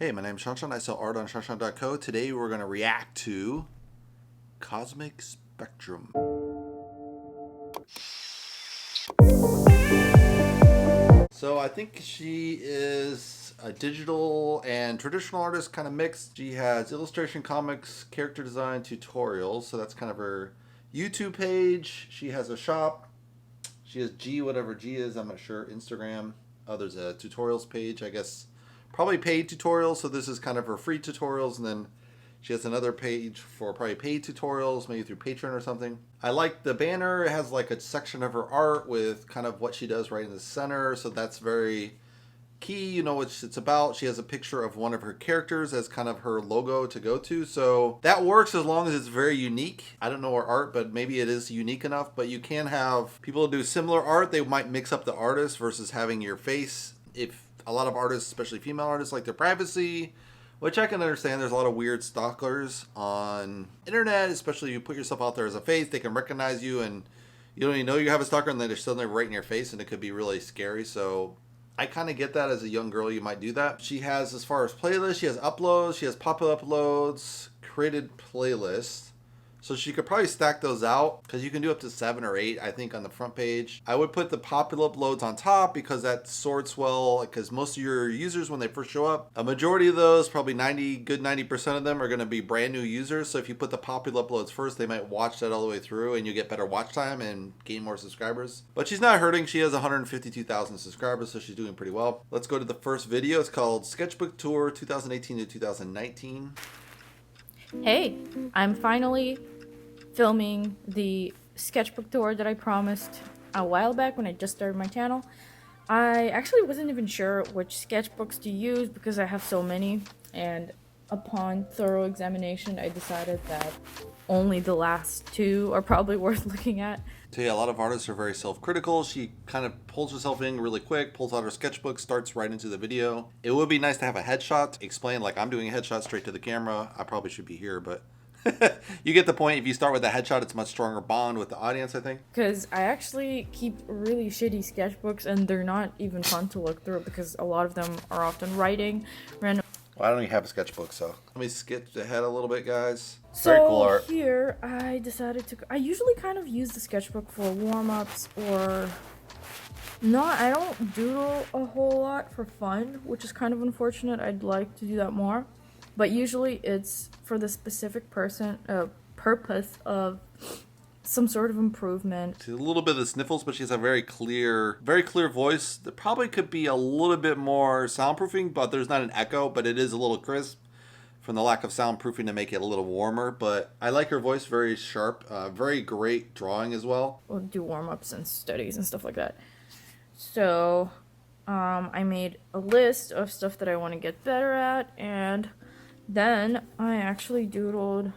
Hey, my name's shawnshawn. I sell art on shawnshawn.co. Today we're going to react to Cosmic Spectrum. So I think she is a digital and traditional artist, kind of mixed. She has illustration, comics, character design, tutorials. So that's kind of her YouTube page. She has a shop. She has G, whatever G is, I'm not sure. Instagram. Oh, there's a tutorials page, I guess. Probably paid tutorials, so this is kind of her free tutorials, and then she has another page for probably paid tutorials, maybe through Patreon or something. I like the banner. It has like a section of her art with kind of what she does right in the center, so that's very key. You know what it's about. She has a picture of one of her characters as kind of her logo to go to, so that works as long as it's very unique. I don't know her art, but maybe it is unique enough. But you can have people do similar art. They might mix up the artist versus having your face. If a lot of artists, especially female artists, like their privacy, which I can understand. There's a lot of weird stalkers on internet, especially if you put yourself out there as a face. They can recognize you and you don't even know you have a stalker, and then they're suddenly right in your face, and it could be really scary. So I kind of get that. As a young girl, you might do that. She has, as far as playlists, she has uploads, she has pop-up uploads, created playlists. So she could probably stack those out, because you can do up to 7 or 8, I think, on the front page. I would put the popular uploads on top because that sorts well, because most of your users, when they first show up, a majority of those, probably 90% of them are going to be brand new users. So if you put the popular uploads first, they might watch that all the way through and you get better watch time and gain more subscribers. But she's not hurting. She has 152,000 subscribers, so she's doing pretty well. Let's go to the first video. It's called Sketchbook Tour 2018 to 2019. Hey, I'm finally filming the sketchbook tour that I promised a while back when I just started my channel. I actually wasn't even sure which sketchbooks to use because I have so many, and upon thorough examination I decided that only the last 2 are probably worth looking at. So yeah, a lot of artists are very self-critical. She kind of pulls herself in really quick, pulls out her sketchbook, starts right into the video. It would be nice to have a headshot, explain like I'm doing a headshot straight to the camera. I probably should be here, but you get the point. If you start with a headshot, it's a much stronger bond with the audience, I think. Because I actually keep really shitty sketchbooks, and they're not even fun to look through because a lot of them are often writing random. Well, I don't even have a sketchbook, so let me sketch ahead a little bit, guys. So very cool art. Here I decided to, I usually kind of use the sketchbook for warm-ups, or not. I don't doodle a whole lot for fun, which is kind of unfortunate. I'd like to do that more. But usually it's for the specific purpose of some sort of improvement. She's a little bit of the sniffles, but she has a very clear voice. That probably could be a little bit more soundproofing, but there's not an echo, but it is a little crisp from the lack of soundproofing to make it a little warmer. But I like her voice, very sharp, very great drawing as well. We'll do warm-ups and studies and stuff like that. So I made a list of stuff that I want to get better at, and then I actually doodled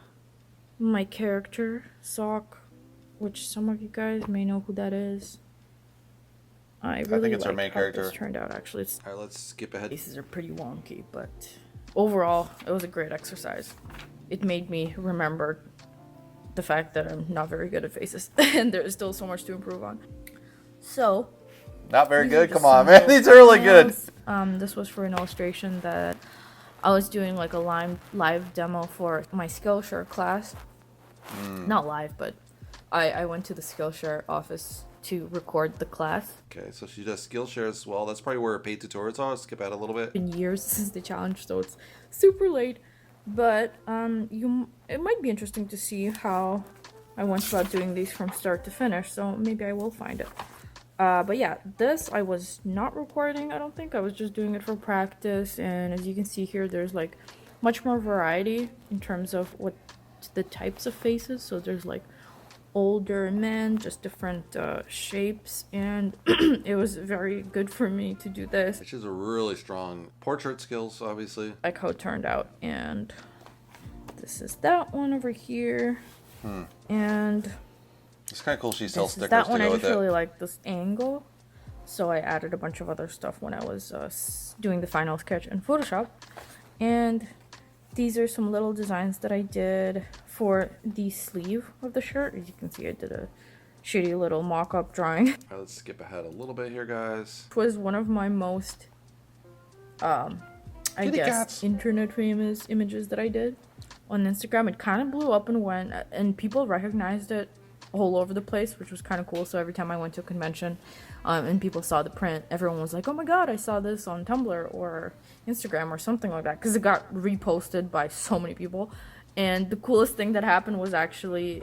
my character, Sock, which some of you guys may know who that is. I think it's our main character. This turned out, actually. All right, let's skip ahead. Faces are pretty wonky, but overall, it was a great exercise. It made me remember the fact that I'm not very good at faces, and there is still so much to improve on. So, not very good? Come on, man. These are really good. This was for an illustration that I was doing, like a live demo for my Skillshare class. Not live, but I went to the Skillshare office to record the class. Okay, so she does Skillshare as well. That's probably where her paid tutorials are. Skip out a little bit. It's been years since the challenge, so it's super late. But it might be interesting to see how I went about doing these from start to finish, so maybe I will find it. But yeah, this I was not recording, I don't think. I was just doing it for practice, and as you can see here, there's like much more variety in terms of what the types of faces. So there's like older men, just different shapes, and it was very good for me to do this. She's a really strong portrait skills, obviously. Like how it turned out, and this is that one over here, and it's kind of cool she sells stickers that one. I just really like this angle, so I added a bunch of other stuff when I was doing the final sketch in Photoshop. And these are some little designs that I did for the sleeve of the shirt. As you can see, I did a shitty little mock-up drawing. All right, let's skip ahead a little bit here, guys. It was one of my most I guess, internet famous images that I did on Instagram. It kind of blew up and went, and people recognized it all over the place, which was kind of cool. So every time I went to a convention and people saw the print, everyone was like, oh my god, I saw this on Tumblr or Instagram or something like that, because it got reposted by so many people. And the coolest thing that happened was actually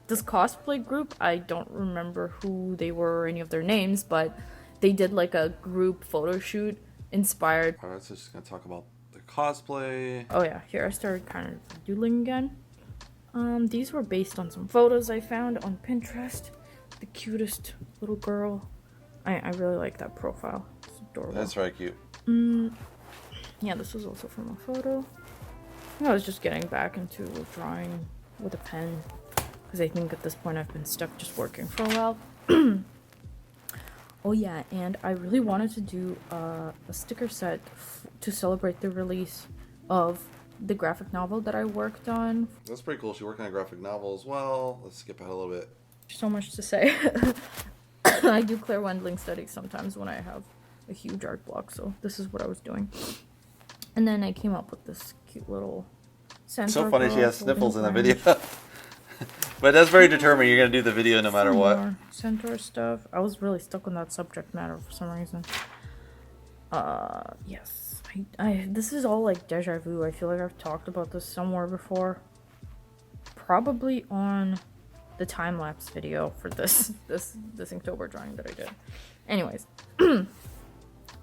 this cosplay group. I don't remember who they were or any of their names, but they did like a group photo shoot inspired. Alright, so just gonna talk about the cosplay. Oh yeah, here I started kind of doodling again. These were based on some photos I found on Pinterest. The cutest little girl. I really like that profile. It's adorable. That's very cute. Yeah, this was also from a photo. I was just getting back into drawing with a pen, because I think at this point I've been stuck just working for a while. Oh yeah, and I really wanted to do a sticker set to celebrate the release of the graphic novel that I worked on. That's pretty cool. She worked on a graphic novel as well. Let's skip ahead a little bit. So much to say. I do clairwendling studies sometimes when I have a huge art block, so this is what I was doing. And then I came up with this cute little centaur. So funny she has sniffles in the video. But that's very determined. You're going to do the video no matter what. Centaur stuff. I was really stuck on that subject matter for some reason. Yes. This is all like deja vu. I feel like I've talked about this somewhere before. Probably on the time-lapse video for this Inktober drawing that I did. Anyways.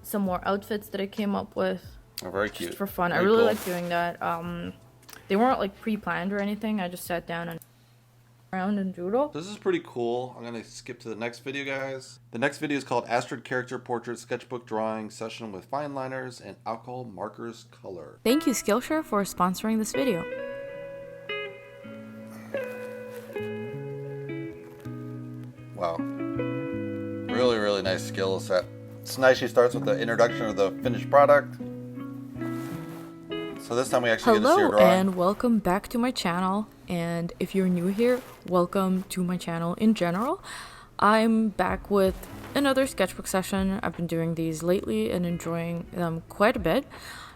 Some more outfits that I came up with. Oh, very cute. Just for fun. Very I really cool. like doing that. They weren't like pre-planned or anything. I just sat down and around and doodle. This is pretty cool. I'm going to skip to the next video, guys. The next video is called Astrid Character Portrait Sketchbook Drawing Session with Fine Liners and Alcohol Markers Color. Thank you, Skillshare, for sponsoring this video. Wow. Really, really nice skill set. It's nice she starts with the introduction of the finished product. So this time we actually get to see her Hello drawing. and welcome back to my channel. And if you're new here, welcome to my channel in general. I'm back with another sketchbook session. I've been doing these lately and enjoying them quite a bit.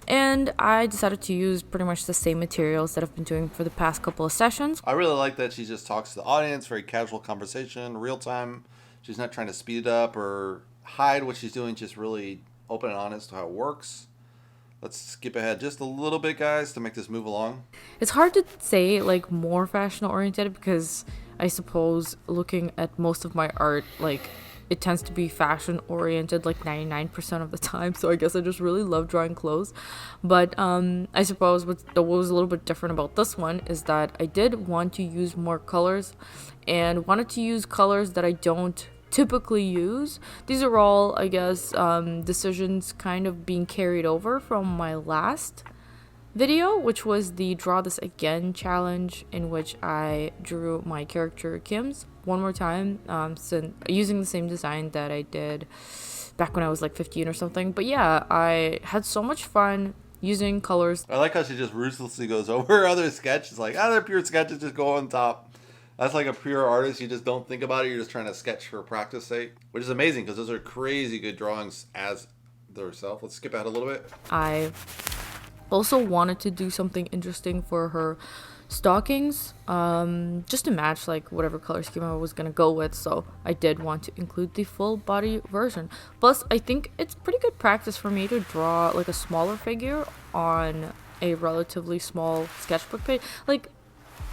And I decided to use pretty much the same materials that I've been doing for the past couple of sessions. I really like that she just talks to the audience, very casual conversation, real time. She's not trying to speed it up or hide what she's doing, just really open and honest to how it works. Let's skip ahead just a little bit, guys, to make this move along. It's hard to say like more fashion oriented because I suppose looking at most of my art, like it tends to be fashion oriented like 99% of the time. So I guess I just really love drawing clothes. But I suppose what was a little bit different about this one is that I did want to use more colors and wanted to use colors that I don't typically use. These are all, I guess, decisions kind of being carried over from my last video, which was the Draw This Again challenge, in which I drew my character Kim's one more time, using the same design that I did back when I was like 15 or something. But yeah, I had so much fun using colors. I like how she just ruthlessly goes over other sketches, like other pure sketches just go on top. That's like a pure artist. You just don't think about it. You're just trying to sketch for practice sake, which is amazing because those are crazy good drawings as herself. Let's skip ahead a little bit. I also wanted to do something interesting for her stockings, just to match like whatever color scheme I was gonna go with. So I did want to include the full body version. Plus, I think it's pretty good practice for me to draw like a smaller figure on a relatively small sketchbook page. Like,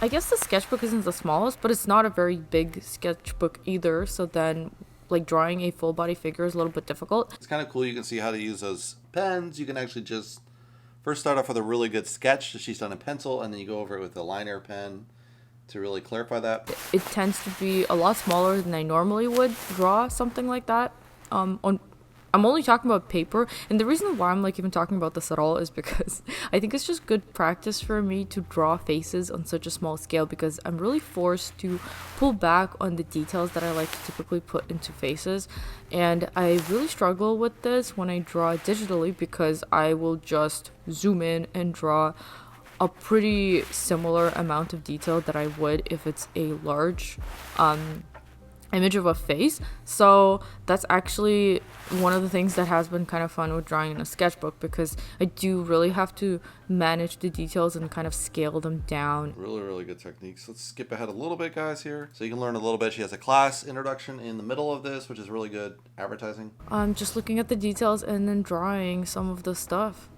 I guess the sketchbook isn't the smallest, but it's not a very big sketchbook either. So then, like, drawing a full body figure is a little bit difficult. It's kind of cool. You can see how to use those pens. You can actually just first start off with a really good sketch that she's done in pencil, and then you go over it with a liner pen to really clarify that. It tends to be a lot smaller than I normally would draw something like that. I'm only talking about paper, and the reason why I'm like even talking about this at all is because I think it's just good practice for me to draw faces on such a small scale, because I'm really forced to pull back on the details that I like to typically put into faces, and I really struggle with this when I draw digitally because I will just zoom in and draw a pretty similar amount of detail that I would if it's a large image of a face. So that's actually one of the things that has been kind of fun with drawing in a sketchbook, because I do really have to manage the details and kind of scale them down. Really, really good techniques. Let's skip ahead a little bit, guys, here. So you can learn a little bit. She has a class introduction in the middle of this, which is really good advertising. I'm just looking at the details and then drawing some of the stuff.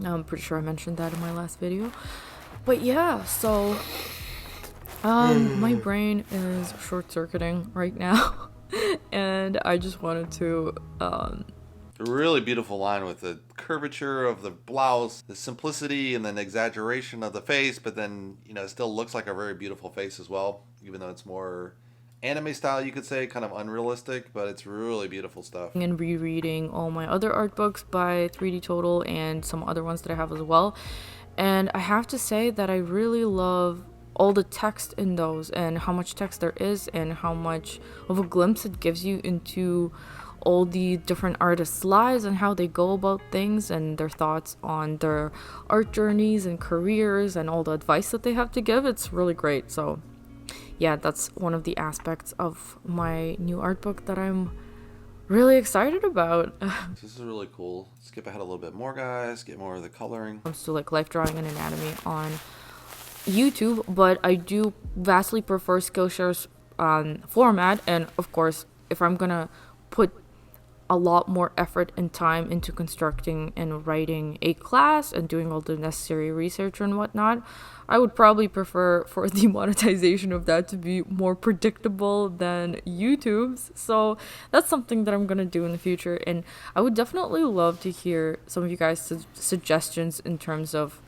I'm pretty sure I mentioned that in my last video. But yeah, so my brain is short-circuiting right now. And I just wanted to A really beautiful line with the curvature of the blouse, the simplicity and then exaggeration of the face, but then, you know, it still looks like a very beautiful face as well, even though it's more anime style, you could say, kind of unrealistic, but it's really beautiful stuff. and rereading all my other art books by 3D Total and some other ones that I have as well. And I have to say that I really love all the text in those, and how much text there is, and how much of a glimpse it gives you into all the different artists' lives and how they go about things and their thoughts on their art journeys and careers and all the advice that they have to give. It's really great. So yeah, that's one of the aspects of my new art book that I'm really excited about. This is really cool. Skip ahead a little bit more, guys. Get more of the coloring. Comes to like life drawing and anatomy on YouTube, but I do vastly prefer Skillshare's format. And of course, if I'm gonna put a lot more effort and time into constructing and writing a class and doing all the necessary research and whatnot, I would probably prefer for the monetization of that to be more predictable than YouTube's. So that's something that I'm gonna do in the future, and I would definitely love to hear some of you guys' suggestions in terms of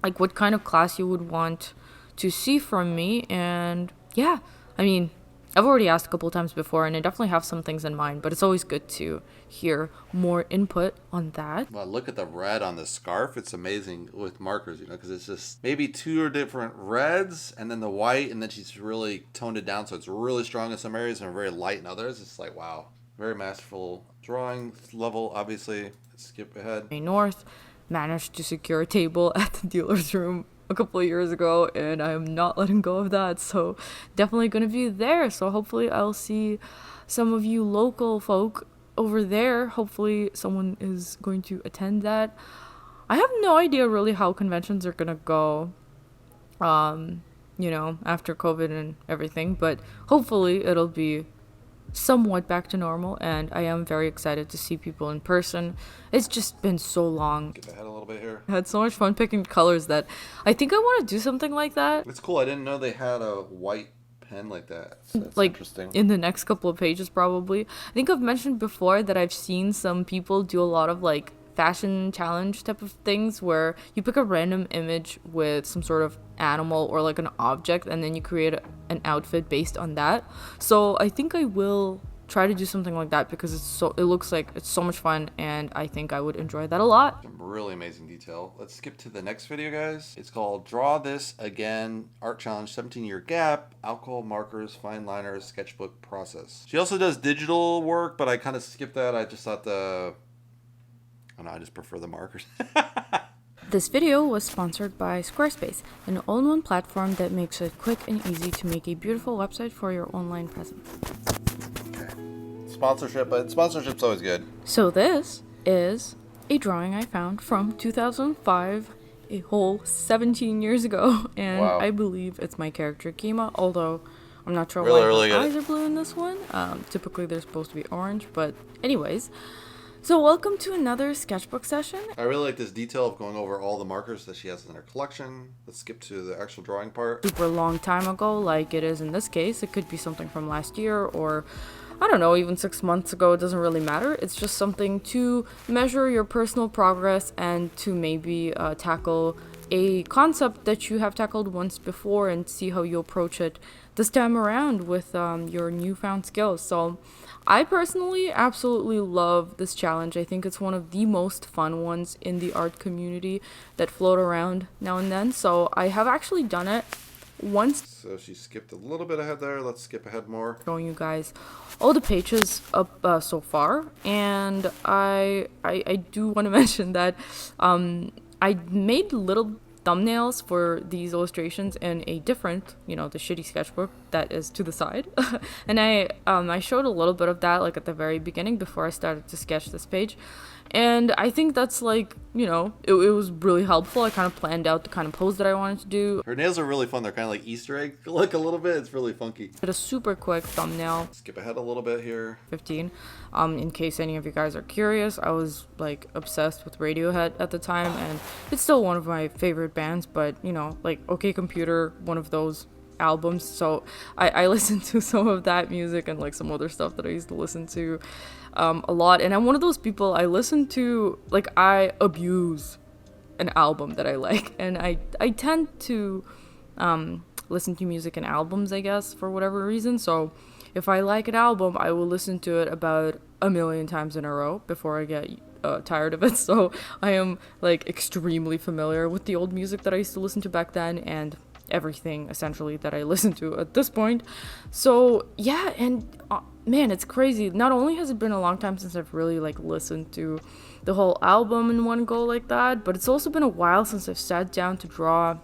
like what kind of class you would want to see from me. And yeah, I mean, I've already asked a couple of times before, and I definitely have some things in mind, but it's always good to hear more input on that. Well, look at the red on the scarf. It's amazing with markers, you know, because it's just maybe two different reds and then the white, and then she's really toned it down so it's really strong in some areas and very light in others. It's like, wow, very masterful drawing level, obviously. Let's skip ahead. North managed to secure a table at the dealer's room a couple of years ago, and I am not letting go of that, so definitely gonna be there. So hopefully I'll see some of you local folk over there. Hopefully someone is going to attend that. I have no idea really how conventions are gonna go you know, after COVID and everything, but hopefully it'll be somewhat back to normal, and I am very excited to see people in person. It's just been so long. Skip ahead a little bit here. I had so much fun picking colors that I think I want to do something like that. It's cool. I didn't know they had a white pen like that. So that's Like interesting. in the next couple of pages, probably. I think I've mentioned before that I've seen some people do a lot of like fashion challenge type of things where you pick a random image with some sort of animal or like an object, and then you create an outfit based on that. So I think I will try to do something like that, because it looks like it's so much fun, and I think I would enjoy that a lot. Some really amazing detail. Let's skip to the next video, guys. It's called Draw This Again Art Challenge 17-Year Gap, Alcohol Markers, Fine Liners, Sketchbook Process. She also does digital work, but I kind of skipped that. I just thought I just prefer the markers. This video was sponsored by Squarespace, an all-in-one platform that makes it quick and easy to make a beautiful website for your online presence. Okay. Sponsorship, but sponsorship's always good. So this is a drawing I found from 2005, a whole 17 years ago, and Wow. I believe it's my character Kima, although I'm not sure Really, why really her good. eyes are blue in this one. Typically they're supposed to be orange, but anyways. So welcome to another sketchbook session. I really like this detail of going over all the markers that she has in her collection. Let's skip to the actual drawing part. Super long time ago, like it is in this case. It could be something from last year, or I don't know, even 6 months ago. It doesn't really matter. It's just something to measure your personal progress and to maybe tackle a concept that you have tackled once before and see how you approach it this time around with your newfound skills. So I personally absolutely love this challenge. I think it's one of the most fun ones in the art community that float around now and then. So I have actually done it once. So she skipped a little bit ahead there. Let's skip ahead more. Showing you guys all the pages up so far, and I do want to mention that I made little thumbnails for these illustrations in a different, the shitty sketchbook that is to the side. And I showed a little bit of that like at the very beginning before I started to sketch this page. And I think that's like, it was really helpful. I kind of planned out the kind of pose that I wanted to do. Her nails are really fun. They're kind of like Easter egg look a little bit. It's really funky. Did a super quick thumbnail. Skip ahead a little bit here. 15. In case any of you guys are curious, I was like obsessed with Radiohead at the time, and it's still one of my favorite bands, but like OK Computer, one of those albums. So I listened to some of that music and like some other stuff that I used to listen to a lot. And I'm one of those people, I listen to, like, I abuse an album that I like, and I tend to listen to music in albums, I guess, for whatever reason. So if I like an album, I will listen to it about a million times in a row before I get tired of it. So I am like extremely familiar with the old music that I used to listen to back then, and everything essentially that I listen to at this point. So yeah, and man, it's crazy. Not only has it been a long time since I've really like listened to the whole album in one go like that, but it's also been a while since I've sat down to draw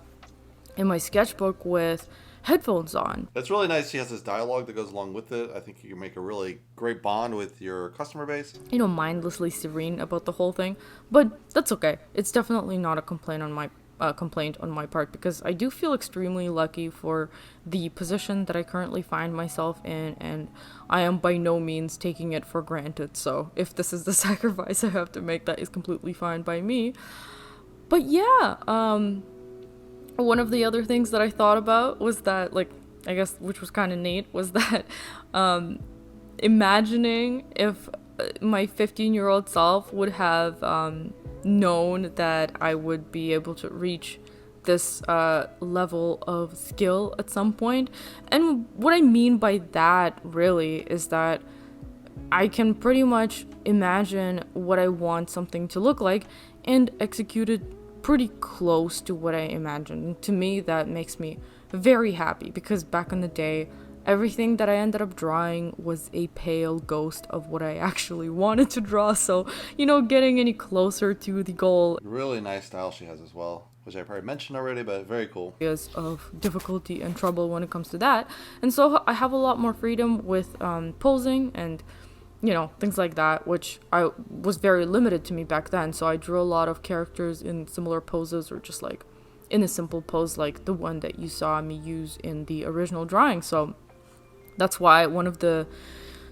in my sketchbook with headphones on. That's really nice. She has this dialogue that goes along with it. I think you can make a really great bond with your customer base. Mindlessly serene about the whole thing, but that's okay. It's definitely not a complaint on my part, because I do feel extremely lucky for the position that I currently find myself in, and I am by no means taking it for granted. So if this is the sacrifice I have to make, that is completely fine by me. But yeah, one of the other things that I thought about was that, like, I guess, which was kind of neat, was that imagining if my 15-year-old self would have known that I would be able to reach this level of skill at some point. And what I mean by that really is that I can pretty much imagine what I want something to look like and execute it pretty close to what I imagined. To me, that makes me very happy, because back in the day, everything that I ended up drawing was a pale ghost of what I actually wanted to draw. So, getting any closer to the goal. Really nice style she has as well, which I probably mentioned already, but very cool. Is of difficulty and trouble when it comes to that. And so I have a lot more freedom with posing and, things like that, which I was very limited to me back then. So I drew a lot of characters in similar poses, or just like in a simple pose like the one that you saw me use in the original drawing. So that's why one of the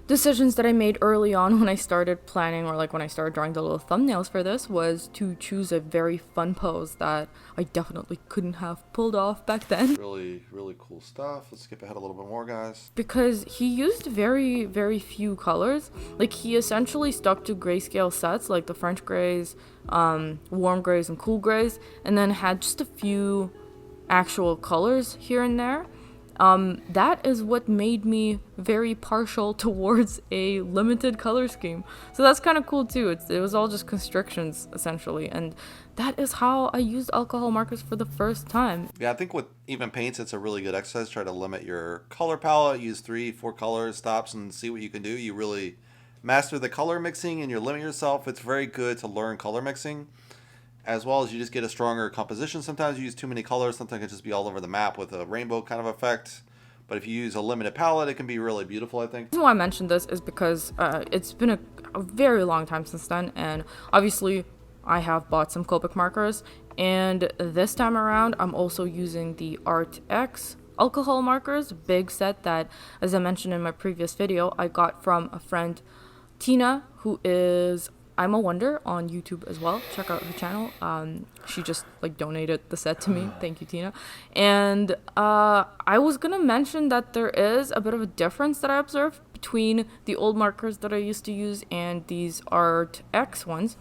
decisions that I made early on when I started planning, or like when I started drawing the little thumbnails for this, was to choose a very fun pose that I definitely couldn't have pulled off back then. Really, really cool stuff. Let's skip ahead a little bit more, guys. Because he used very, very few colors. Like, he essentially stuck to grayscale sets, like the French grays, warm grays, and cool grays, and then had just a few actual colors here and there. That is what made me very partial towards a limited color scheme. So that's kind of cool too. It was all just constrictions essentially, and that is how I used alcohol markers for the first time. Yeah, I think with even paints, it's a really good exercise. Try to limit your color palette, use 3-4 colors, stops, and see what you can do. You really master the color mixing and you limit yourself. It's very good to learn color mixing, as well as you just get a stronger composition. Sometimes you use too many colors. Sometimes it can just be all over the map with a rainbow kind of effect. But if you use a limited palette, it can be really beautiful, I think. The reason why I mentioned this is because it's been a very long time since then. And obviously, I have bought some Copic markers. And this time around, I'm also using the Art X alcohol markers. Big set that, as I mentioned in my previous video, I got from a friend, Tina, who is I'm a Wonder on YouTube as well. Check out her channel. She just donated the set to me. Thank you, Tina. And I was gonna mention that there is a bit of a difference that I observed between the old markers that I used to use and these Art X ones.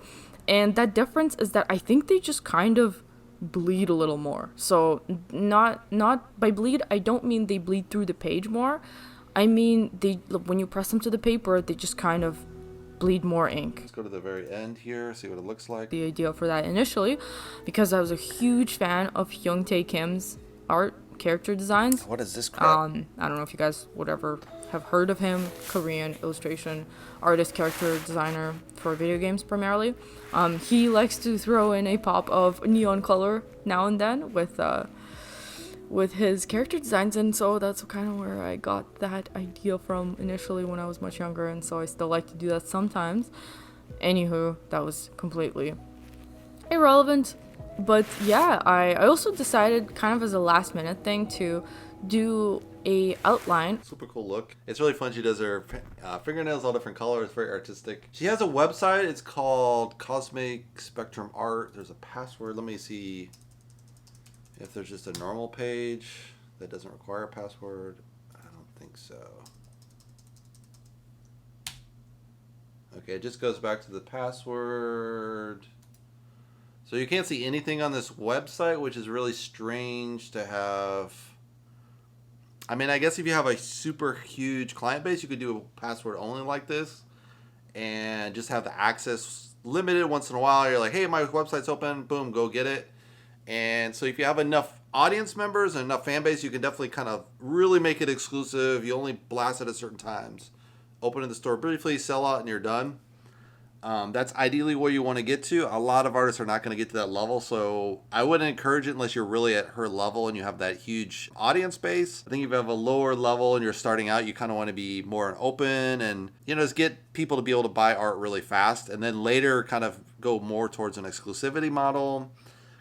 And that difference is that I think they just kind of bleed a little more. So not by bleed, I don't mean they bleed through the page more. I mean when you press them to the paper, they just kind of bleed more ink. Let's go to the very end here, see what it looks like. The idea for that initially, because I was a huge fan of Hyung Tae Kim's art character designs. What is this crap? I don't know if you guys would ever have heard of him. Korean illustration artist, character designer for video games primarily. He likes to throw in a pop of neon color now and then with his character designs, and so that's kind of where I got that idea from initially when I was much younger, and so I still like to do that sometimes. Anywho, that was completely irrelevant. But yeah, I also decided kind of as a last minute thing to do a outline. Super cool look. It's really fun. She does her fingernails all different colors. Very artistic. She has a website. It's called Cosmic Spectrum Art. There's a password. Let me see if there's just a normal page that doesn't require a password. I don't think so. Okay, it just goes back to the password. So you can't see anything on this website, which is really strange to have. I mean, I guess if you have a super huge client base, you could do a password only like this and just have the access limited. Once in a while, you're like, hey, my website's open. Boom, go get it. And so if you have enough audience members and enough fan base, you can definitely kind of really make it exclusive. You only blast it at certain times. Open in the store briefly, sell out, and you're done. That's ideally where you want to get to. A lot of artists are not going to get to that level, so I wouldn't encourage it unless you're really at her level and you have that huge audience base. I think if you have a lower level and you're starting out, you kind of want to be more open and, just get people to be able to buy art really fast, and then later kind of go more towards an exclusivity model.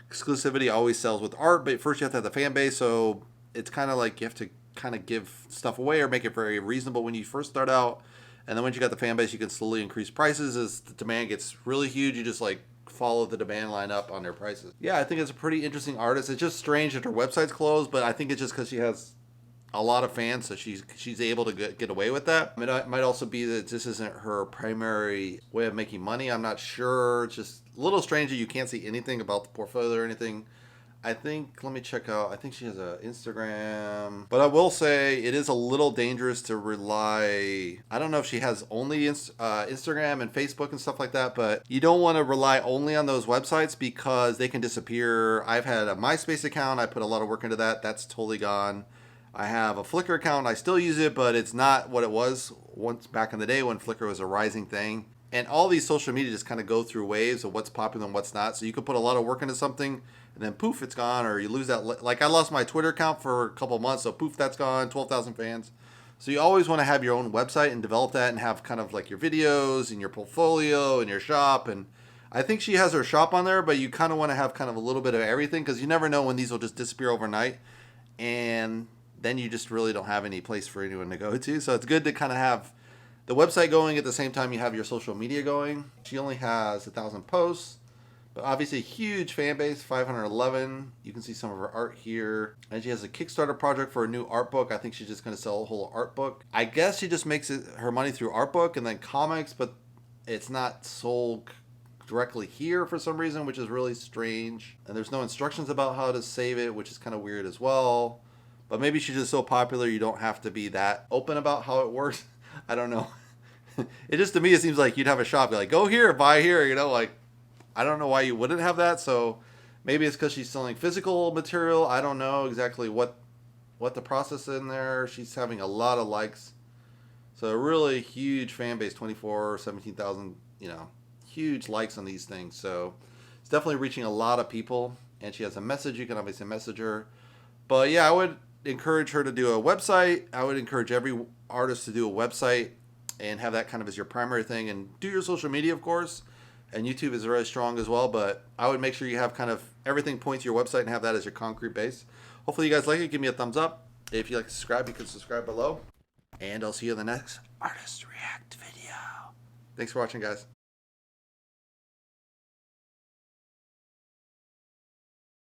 Exclusivity always sells with art, but first you have to have the fan base, so it's kind of like you have to kind of give stuff away or make it very reasonable when you first start out. And then once you got the fan base, you can slowly increase prices. As the demand gets really huge, you just like follow the demand line up on their prices. Yeah, I think it's a pretty interesting artist. It's just strange that her website's closed, but I think it's just because she has a lot of fans, so she's able to get away with that. It might also be that this isn't her primary way of making money. I'm not sure. It's just a little strange that you can't see anything about the portfolio or anything. I think, let me check out, I think she has an Instagram. But I will say it is a little dangerous to rely, I don't know if she has only Instagram and Facebook and stuff like that, but you don't want to rely only on those websites because they can disappear. I've had a MySpace account. I put a lot of work into that. That's totally gone. I have a Flickr account. I still use it, but it's not what it was once back in the day when Flickr was a rising thing. And all these social media just kind of go through waves of what's popular and what's not. So you could put a lot of work into something and then poof, it's gone, or you lose that. Like I lost my Twitter account for a couple of months, so poof, that's gone, 12,000 fans. So you always want to have your own website and develop that and have kind of like your videos and your portfolio and your shop. And I think she has her shop on there, but you kind of want to have kind of a little bit of everything because you never know when these will just disappear overnight. And then you just really don't have any place for anyone to go to. So it's good to kind of have the website going at the same time you have your social media going. She only has 1,000 posts. But obviously a huge fan base, 511. You can see some of her art here. And she has a Kickstarter project for a new art book. I think she's just going to sell a whole art book. I guess she just makes her money through art book and then comics, but it's not sold directly here for some reason, which is really strange. And there's no instructions about how to save it, which is kind of weird as well. But maybe she's just so popular you don't have to be that open about how it works. I don't know. It just, to me, it seems like you'd have a shop. You're like, go here, buy here, like. I don't know why you wouldn't have that, so maybe it's because she's selling physical material. I don't know exactly what the process in there. She's having a lot of likes. So a really huge fan base, 17,000, huge likes on these things. So it's definitely reaching a lot of people. And she has a message. You can obviously message her. But yeah, I would encourage her to do a website. I would encourage every artist to do a website and have that kind of as your primary thing. And do your social media, of course. And YouTube is really strong as well, but I would make sure you have kind of everything point to your website and have that as your concrete base. Hopefully you guys like it. Give me a thumbs up. If you like to subscribe, you can subscribe below. And I'll see you in the next Artist React video. Thanks for watching, guys.